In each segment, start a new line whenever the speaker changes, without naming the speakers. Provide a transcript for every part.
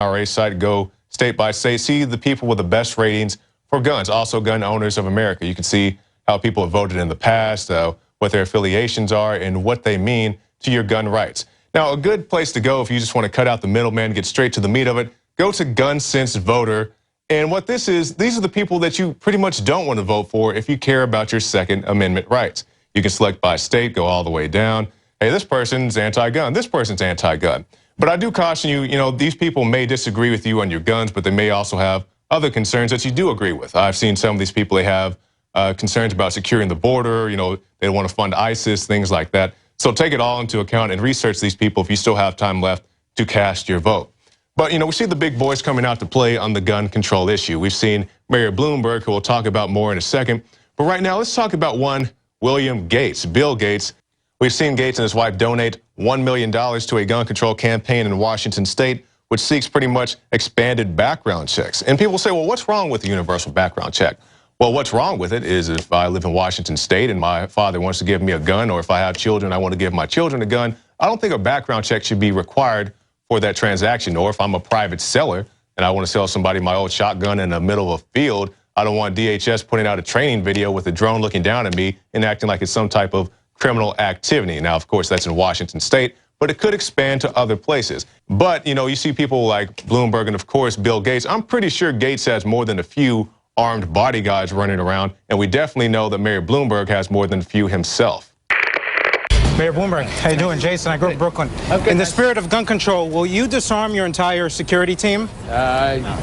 IRA site, go state by state, see the people with the best ratings for guns, also Gun Owners of America. You can see how people have voted in the past, what their affiliations are, and what they mean to your gun rights. Now, a good place to go if you just want to cut out the middleman, get straight to the meat of it, go to Gun Sense Voter. And what this is, these are the people that you pretty much don't want to vote for if you care about your Second Amendment rights. You can select by state, go all the way down. Hey, this person's anti-gun, this person's anti-gun. But I do caution you, these people may disagree with you on your guns, but they may also have other concerns that you do agree with. I've seen some of these people, they have concerns about securing the border, they don't want to fund ISIS, things like that. So take it all into account and research these people if you still have time left to cast your vote. But, we see the big boys coming out to play on the gun control issue. We've seen Mayor Bloomberg, who we'll talk about more in a second. But right now, let's talk about one William Gates, Bill Gates. We've seen Gates and his wife donate $1 million to a gun control campaign in Washington state, which seeks pretty much expanded background checks. And people say, well, what's wrong with the universal background check? Well, what's wrong with it is if I live in Washington state and my father wants to give me a gun, or if I have children, I want to give my children a gun, I don't think a background check should be required for that transaction. Or if I'm a private seller and I want to sell somebody my old shotgun in the middle of a field, I don't want DHS putting out a training video with a drone looking down at me and acting like it's some type of criminal activity. Now, of course, that's in Washington state, but it could expand to other places. But, you see people like Bloomberg and, of course, Bill Gates. I'm pretty sure Gates has more than a few armed bodyguards running around, and we definitely know that Mayor Bloomberg has more than a few himself.
Mayor Bloomberg, how you doing? Jason, I grew up in Brooklyn. Okay, in the spirit of gun control, will you disarm your entire security team?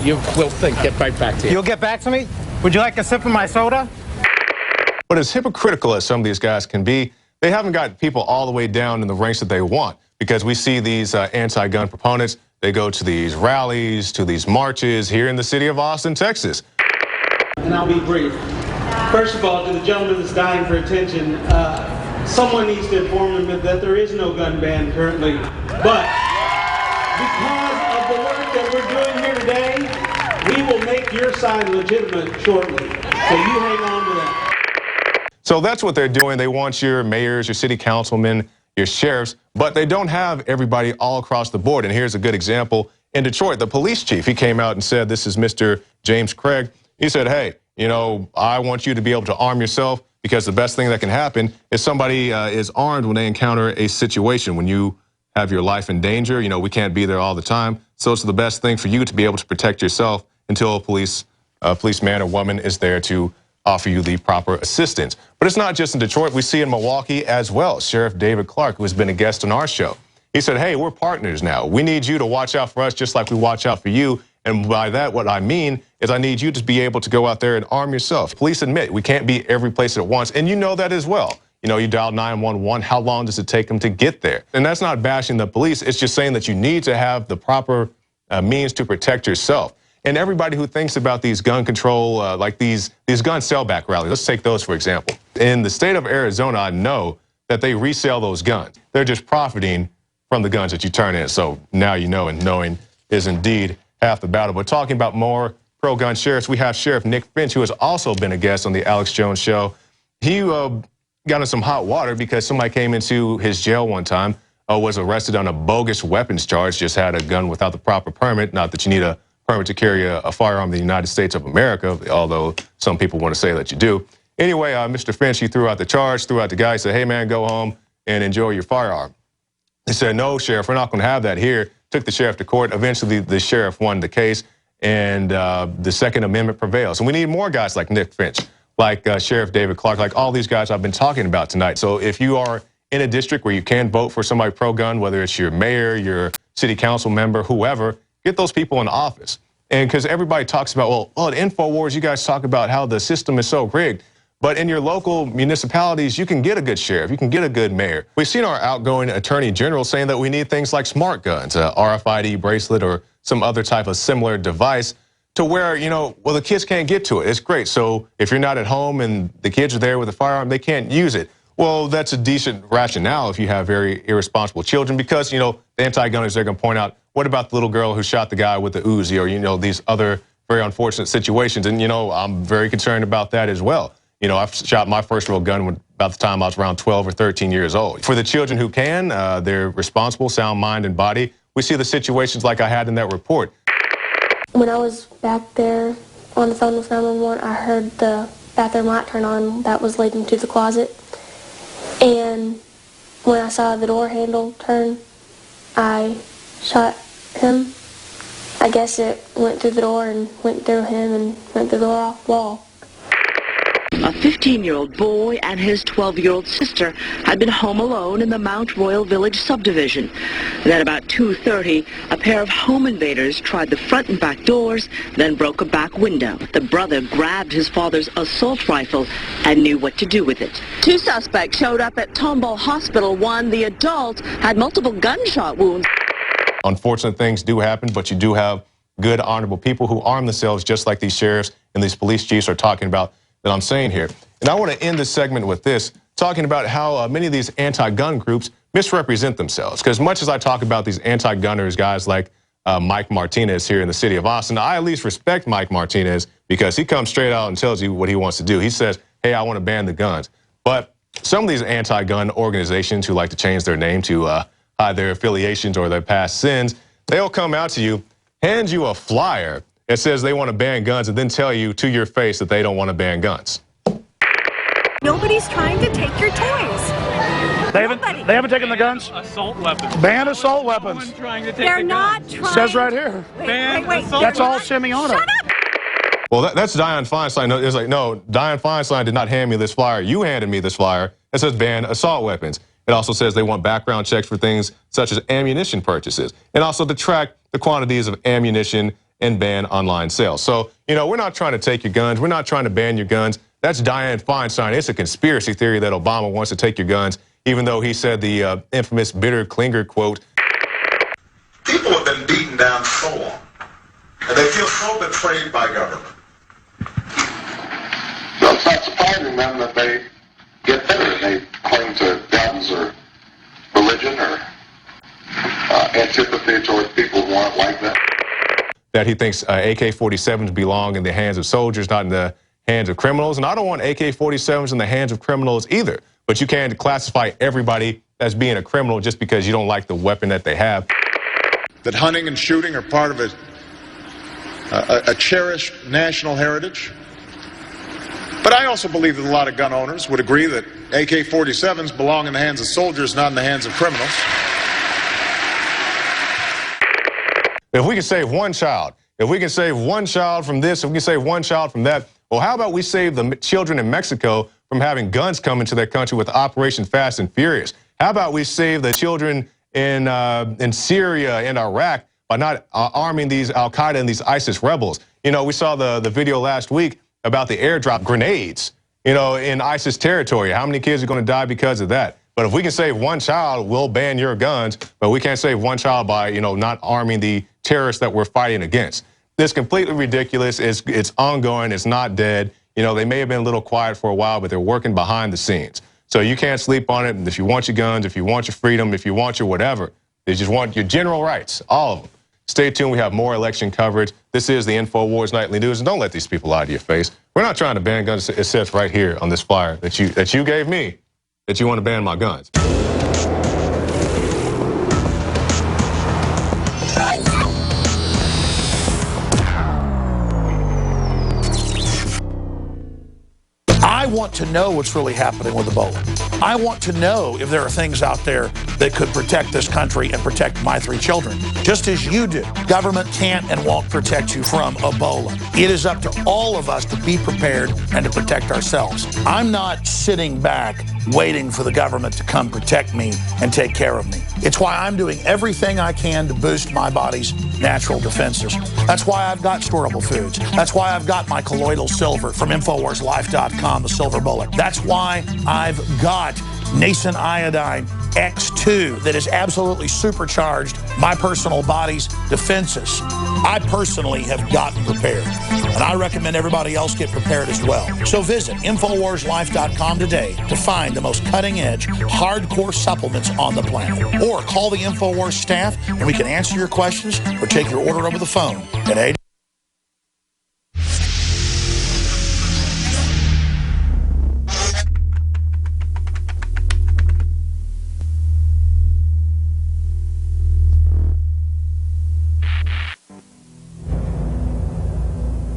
You will get right back to you.
You'll get back to me? Would you like a sip of my soda?
But as hypocritical as some of these guys can be, they haven't got people all the way down in the ranks that they want, because we see these anti-gun proponents, they go to these rallies, to these marches here in the city of Austin, Texas.
And I'll be brief. First of all, to the gentleman that's dying for attention, someone needs to inform him that there is no gun ban currently. But because of the work that we're doing here today, we will make your side legitimate shortly. So you hang on to that.
So that's what they're doing. They want your mayors, your city councilmen, your sheriffs, but they don't have everybody all across the board. And here's a good example. In Detroit, the police chief, he came out and said, this is Mr. James Craig. He said, hey, I want you to be able to arm yourself, because the best thing that can happen is somebody is armed when they encounter a situation. When you have your life in danger, we can't be there all the time. So it's the best thing for you to be able to protect yourself until a policeman or woman is there to offer you the proper assistance. But it's not just in Detroit. We see in Milwaukee as well. Sheriff David Clark, who has been a guest on our show, he said, hey, we're partners now. We need you to watch out for us just like we watch out for you. And by that, what I mean is I need you to be able to go out there and arm yourself. Police admit we can't be every place at once, and you know that as well. You dial 911, how long does it take them to get there? And that's not bashing the police. It's just saying that you need to have the proper means to protect yourself. And everybody who thinks about these gun control, like these gun sellback rallies, let's take those for example. In the state of Arizona, I know that they resell those guns. They're just profiting from the guns that you turn in. So now you know, and knowing is indeed half the battle. But talking about more pro-gun sheriffs, we have Sheriff Nick Finch, who has also been a guest on the Alex Jones Show. He got in some hot water because somebody came into his jail one time, was arrested on a bogus weapons charge, just had a gun without the proper permit. Not that you need a permit to carry a firearm in the United States of America, although some people want to say that you do. Anyway, Mr. Finch, he threw out the charge, threw out the guy, he said, hey man, go home and enjoy your firearm. He said, no, Sheriff, we're not going to have that here. Took the sheriff to court. Eventually, the sheriff won the case, and the Second Amendment prevails. And we need more guys like Nick Finch, like Sheriff David Clark, like all these guys I've been talking about tonight. So if you are in a district where you can vote for somebody pro-gun, whether it's your mayor, your city council member, whoever, get those people in office. And because everybody talks about, well, at INFOWARS, you guys talk about how the system is so rigged. But in your local municipalities, you can get a good sheriff, you can get a good mayor. We've seen our outgoing attorney general saying that we need things like smart guns, a RFID bracelet, or some other type of similar device to where, the kids can't get to it. It's great. So if you're not at home and the kids are there with a firearm, they can't use it. Well, that's a decent rationale if you have very irresponsible children, because, the anti-gunners, they're going to point out, what about the little girl who shot the guy with the Uzi, or, these other very unfortunate situations. And, I'm very concerned about that as well. I shot my first real gun about the time I was around 12 or 13 years old. For the children who can, they're responsible, sound mind and body. we see the situations like I had in that report.
When I was back there on the phone with 911, I heard the bathroom light turn on that was leading to the closet. And when I saw the door handle turn, I shot him. I guess it went through the door and went through him and went through the wall.
A 15-year-old boy and his 12-year-old sister had been home alone in the Mount Royal Village subdivision. Then about 2:30, a pair of home invaders tried the front and back doors, then broke a back window. The brother grabbed his father's assault rifle and knew what to do with it. Two suspects showed up at Tomball Hospital. One, the adult, had multiple gunshot wounds.
Unfortunate things do happen, but you do have good, honorable people who arm themselves just like these sheriffs and these police chiefs are talking about that I'm saying here. And I want to end this segment with this, talking about how many of these anti-gun groups misrepresent themselves. Because much as I talk about these anti-gunners, guys like Mike Martinez here in the city of Austin, I at least respect Mike Martinez because he comes straight out and tells you what he wants to do. He says, hey, I want to ban the guns. But some of these anti-gun organizations who like to change their name to hide their affiliations or their past sins, they'll come out to you, hand you a flyer that says they want to ban guns and then tell you to your face that they don't want to ban guns.
Nobody's trying to take your toys.
They haven't taken the guns?
Assault weapons.
Ban assault weapons.
They're not trying.
Says right here.
Wait.
That's all Simeona.
Shut up.
Well, that's Dianne Feinstein. It's like, no, Dianne Feinstein did not hand me this flyer. You handed me this flyer. It says ban assault weapons. It also says they want background checks for things such as ammunition purchases and also to track the quantities of ammunition and ban online sales. So, we're not trying to take your guns. We're not trying to ban your guns. That's Dianne Feinstein. It's a conspiracy theory that Obama wants to take your guns, even though he said the infamous bitter Klinger quote.
People have been beaten down so long, and they feel so betrayed by government.
So it's not surprising then that they get bitter and they cling to guns or religion or antipathy towards people who aren't like that.
That he thinks AK-47s belong in the hands of soldiers, not in the hands of criminals. And I don't want AK-47s in the hands of criminals either. But you can't classify everybody as being a criminal just because you don't like the weapon that they have.
That hunting and shooting are part of a cherished national heritage. But I also believe that a lot of gun owners would agree that AK-47s belong in the hands of soldiers, not in the hands of criminals.
If we can save one child, if we can save one child from this, if we can save one child from that, well, how about we save the children in Mexico from having guns come into their country with Operation Fast and Furious? How about we save the children in Syria and Iraq by not arming these Al-Qaeda and these ISIS rebels? We saw the video last week about the airdrop grenades, in ISIS territory. How many kids are going to die because of that? But if we can save one child, we'll ban your guns. But we can't save one child by, not arming the terrorists that we're fighting against. It's completely ridiculous. It's ongoing. It's not dead. They may have been a little quiet for a while, but they're working behind the scenes. So you can't sleep on it. And if you want your guns, if you want your freedom, if you want your whatever, they just want your general rights, all of them. Stay tuned. We have more election coverage. This is the InfoWars Nightly News. And don't let these people lie to your face. We're not trying to ban guns. It says right here on this flyer that you gave me that you want to ban my guns.
I want to know what's really happening with Ebola. I want to know if there are things out there that could protect this country and protect my 3 children, just as you do. Government can't and won't protect you from Ebola. It is up to all of us to be prepared and to protect ourselves. I'm not sitting back waiting for the government to come protect me and take care of me. It's why I'm doing everything I can to boost my body's natural defenses. That's why I've got storable foods. That's why I've got my colloidal silver from InfoWarsLife.com, the silver bullet. That's why I've got nascent iodine X2 that has absolutely supercharged my personal body's defenses. I personally have gotten prepared, and I recommend everybody else get prepared as well. So visit InfoWarsLife.com today to find the most cutting-edge, hardcore supplements on the planet. Or call the InfoWars staff, and we can answer your questions or take your order over the phone at 8.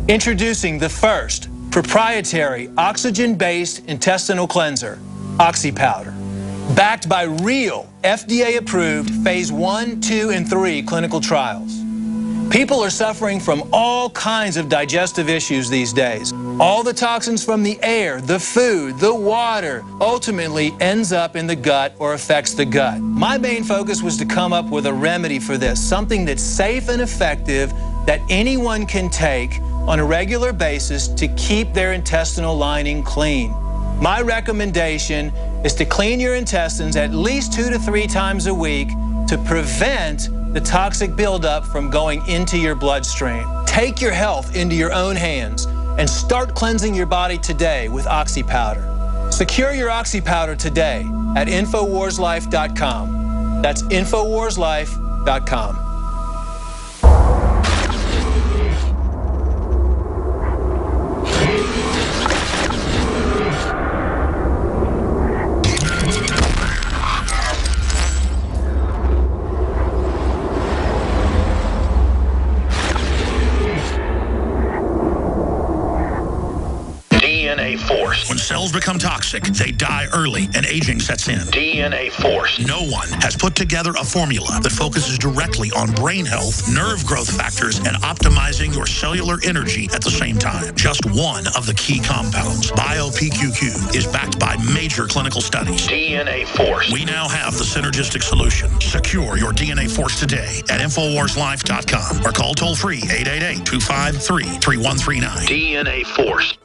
Introducing the first proprietary oxygen-based intestinal cleanser, OxyPowder, backed by real FDA-approved phase 1, 2, and 3 clinical trials. People are suffering from all kinds of digestive issues these days. All the toxins from the air, the food, the water, ultimately ends up in the gut or affects the gut. My main focus was to come up with a remedy for this, something that's safe and effective that anyone can take on a regular basis to keep their intestinal lining clean. My recommendation is to clean your intestines at least 2 to 3 times a week to prevent the toxic buildup from going into your bloodstream. Take your health into your own hands and start cleansing your body today with OxyPowder. Secure your OxyPowder today at InfoWarsLife.com. That's InfoWarsLife.com.
DNA force. When cells become toxic, they die early and aging sets in. DNA force. No one has put together a formula that focuses directly on brain health, nerve growth factors, and optimizing your cellular energy at the same time. Just one of the key compounds, BioPQQ, is backed by major clinical studies. DNA force. We now have the synergistic solution. Secure your DNA force today at InfoWarsLife.com or call toll-free 888-253-3139. DNA force.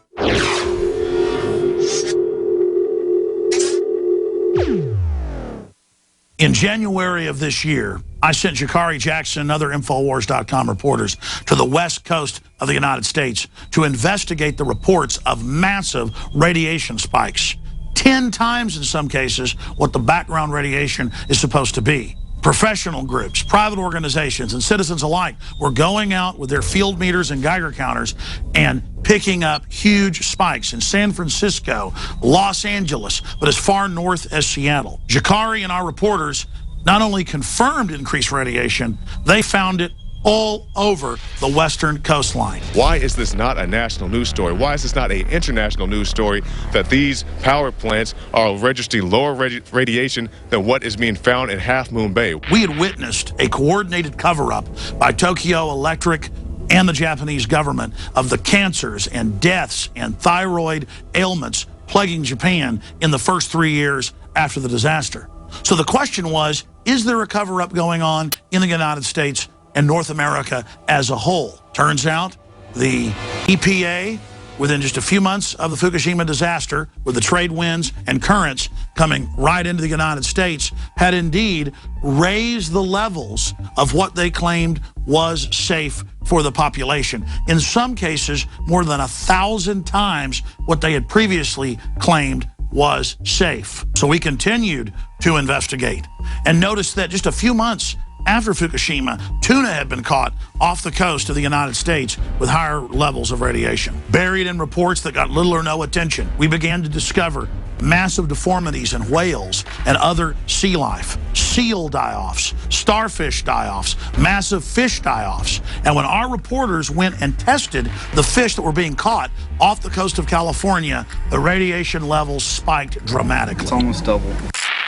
In January of this year, I sent Jakari Jackson and other InfoWars.com reporters to the west coast of the United States to investigate the reports of massive radiation spikes, 10 times in some cases what the background radiation is supposed to be. Professional groups, private organizations, and citizens alike were going out with their field meters and Geiger counters and picking up huge spikes in San Francisco, Los Angeles, but as far north as Seattle. Jakari and our reporters not only confirmed increased radiation, they found it all over the western coastline.
Why is this not a national news story? Why is this not an international news story that these power plants are registering lower radiation than what is being found in Half Moon Bay?
We had witnessed a coordinated cover-up by Tokyo Electric and the Japanese government of the cancers and deaths and thyroid ailments plaguing Japan in the first 3 years after the disaster. So the question was, is there a cover-up going on in the United States and North America as a whole? Turns out the EPA, within just a few months of the Fukushima disaster, with the trade winds and currents coming right into the United States, had indeed raised the levels of what they claimed was safe for the population. In some cases, more than 1,000 times what they had previously claimed was safe. So we continued to investigate and noticed that just a few months after Fukushima, tuna had been caught off the coast of the United States with higher levels of radiation. Buried in reports that got little or no attention, we began to discover massive deformities in whales and other sea life, seal die-offs, starfish die-offs, massive fish die-offs. And when our reporters went and tested the fish that were being caught off the coast of California, the radiation levels spiked dramatically.
It's almost double.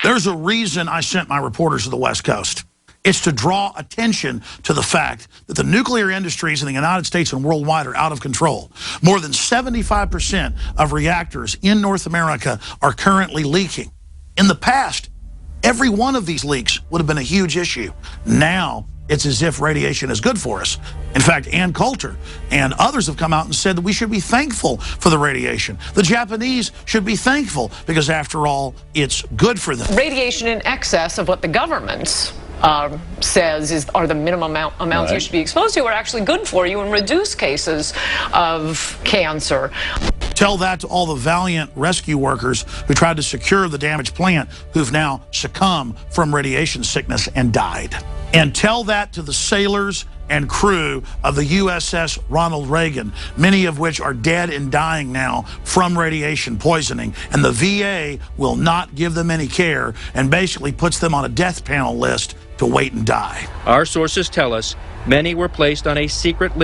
There's a reason I sent my reporters to the West Coast. It's to draw attention to the fact that the nuclear industries in the United States and worldwide are out of control. More than 75% of reactors in North America are currently leaking. In the past, every one of these leaks would have been a huge issue. Now, it's as if radiation is good for us. In fact, Ann Coulter and others have come out and said that we should be thankful for the radiation. The Japanese should be thankful because, after all, it's good for them.
Radiation in excess of what the government says are the minimum amounts you should be exposed to are actually good for you and reduce cases of cancer.
Tell that to all the valiant rescue workers who tried to secure the damaged plant, who've now succumbed from radiation sickness and died. And tell that to the sailors and crew of the USS Ronald Reagan, many of which are dead and dying now from radiation poisoning. And the VA will not give them any care and basically puts them on a death panel list to wait and die.
Our sources tell us many were placed on a secret list